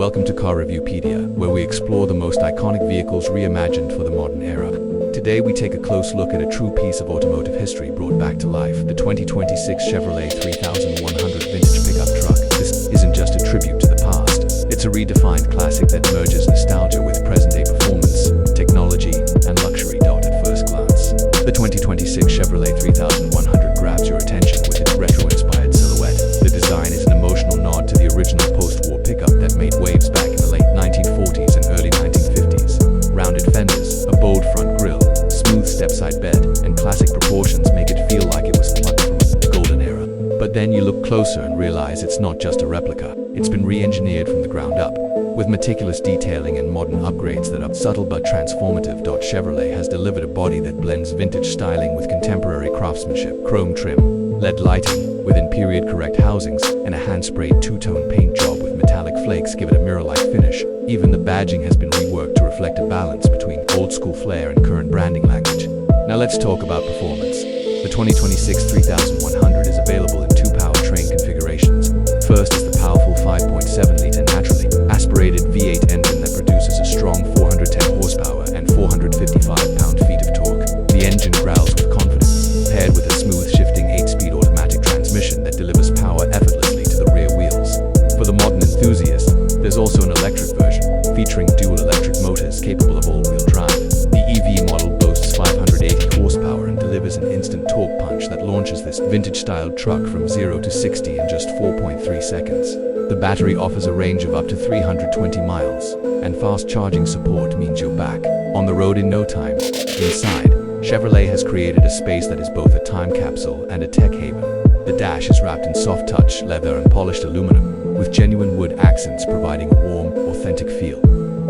welcome to Car Reviewpedia, where we explore the most iconic vehicles reimagined for the modern era. Today we take a close look at a true piece of automotive history brought back to life, the 2026 Chevrolet 3100 vintage pickup truck. This isn't just a tribute to the past, it's a redefined classic that merges nostalgia with present-day performance, technology, and luxury at first glance. The 2026 Chevrolet 3100 grabs your attention with its retro-inspired silhouette. The design is an emotional nod to the original post-war pickup that made waves back in the late 1940s and early 1950s. Rounded fenders, a bold front grille, smooth step-side bed, and classic proportions make it feel like it was plucked from the golden era. But then you look closer and realize it's not just a replica. It's been re-engineered from the ground up, with meticulous detailing and modern upgrades that are subtle but transformative. Chevrolet has delivered a body that blends vintage styling with contemporary craftsmanship. Chrome trim, LED lighting, within period-correct housings, and a hand-sprayed two-tone paint job with metallic flakes give it a mirror-like finish. Even the badging has been reworked to reflect a balance between old-school flair and current branding language. Now let's talk about performance. The 2026 3100 is available in two powertrain configurations. First is the powerful 5.7-liter naturally aspirated V8 engine that produces a strong 410 horsepower and 455 pound-feet of torque. The engine growls with confidence, paired with a smooth shifting 8-speed automatic transmission that delivers power effortlessly to the rear wheels. For the modern enthusiast, there's also an electric version, featuring dual electric motors capable of all-wheel drive. The EV model boasts 580 horsepower and delivers an instant torque punch that launches this vintage-styled truck from 0 to 60 in just 4.3 seconds. The battery offers a range of up to 320 miles, and fast charging support means you're back on the road in no time. Inside, Chevrolet has created a space that is both a time capsule and a tech haven. The dash is wrapped in soft-touch leather and polished aluminum, with genuine wood accents providing a warm, authentic feel.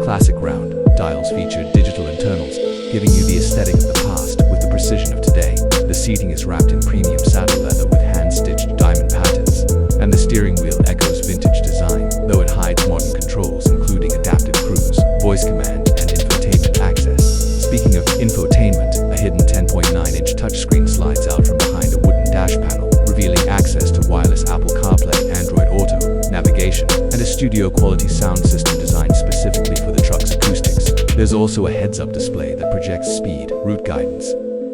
Classic round dials feature digital internals, giving you the aesthetic of the past with the precision of today. The seating is wrapped in premium saddle leather with hand-stitched diamond patterns, and the steering wheel echoes vintage design, though it hides modern controls including adaptive cruise, voice command, and infotainment access. Speaking of infotainment, a hidden 10.9-inch touchscreen slides out from behind a wooden dash panel, revealing access to wireless Apple CarPlay, Android Auto, navigation, and a studio-quality sound system designed specifically for the truck's acoustics. There's also a heads-up display that projects speed, route guidance,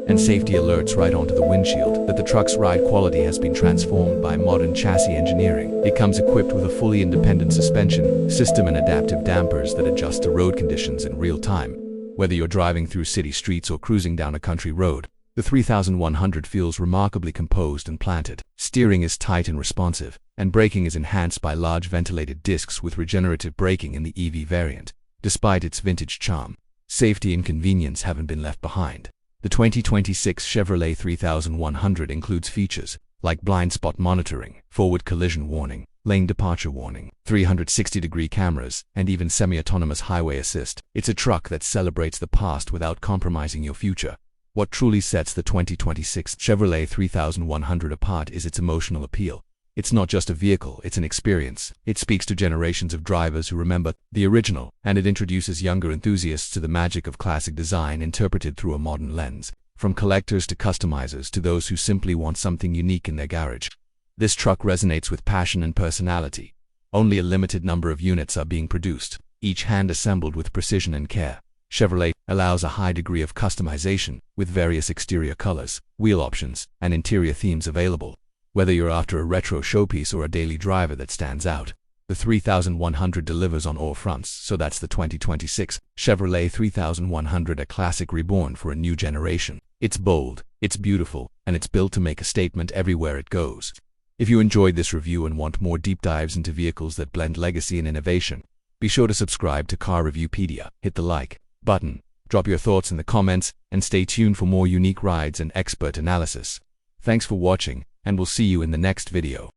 and safety alerts right onto the windshield. That the truck's ride quality has been transformed by modern chassis engineering. It comes equipped with a fully independent suspension system and adaptive dampers that adjust to road conditions in real time. Whether you're driving through city streets or cruising down a country road, the 3100 feels remarkably composed and planted. Steering is tight and responsive, and braking is enhanced by large ventilated discs with regenerative braking in the EV variant. Despite its vintage charm, safety and convenience haven't been left behind. The 2026 Chevrolet 3100 includes features like blind spot monitoring, forward collision warning, lane departure warning, 360-degree cameras, and even semi-autonomous highway assist. It's a truck that celebrates the past without compromising your future. What truly sets the 2026 Chevrolet 3100 apart is its emotional appeal. It's not just a vehicle, it's an experience. It speaks to generations of drivers who remember the original, and it introduces younger enthusiasts to the magic of classic design interpreted through a modern lens. From collectors to customizers to those who simply want something unique in their garage, this truck resonates with passion and personality. Only a limited number of units are being produced, each hand-assembled with precision and care. Chevrolet allows a high degree of customization, with various exterior colors, wheel options, and interior themes available. Whether you're after a retro showpiece or a daily driver that stands out, the 3100 delivers on all fronts. So that's the 2026 Chevrolet 3100, a classic reborn for a new generation. It's bold, it's beautiful, and it's built to make a statement everywhere it goes. If you enjoyed this review and want more deep dives into vehicles that blend legacy and innovation, be sure to subscribe to Car Reviewpedia, hit the like button, drop your thoughts in the comments, and stay tuned for more unique rides and expert analysis. Thanks for watching, and we'll see you in the next video.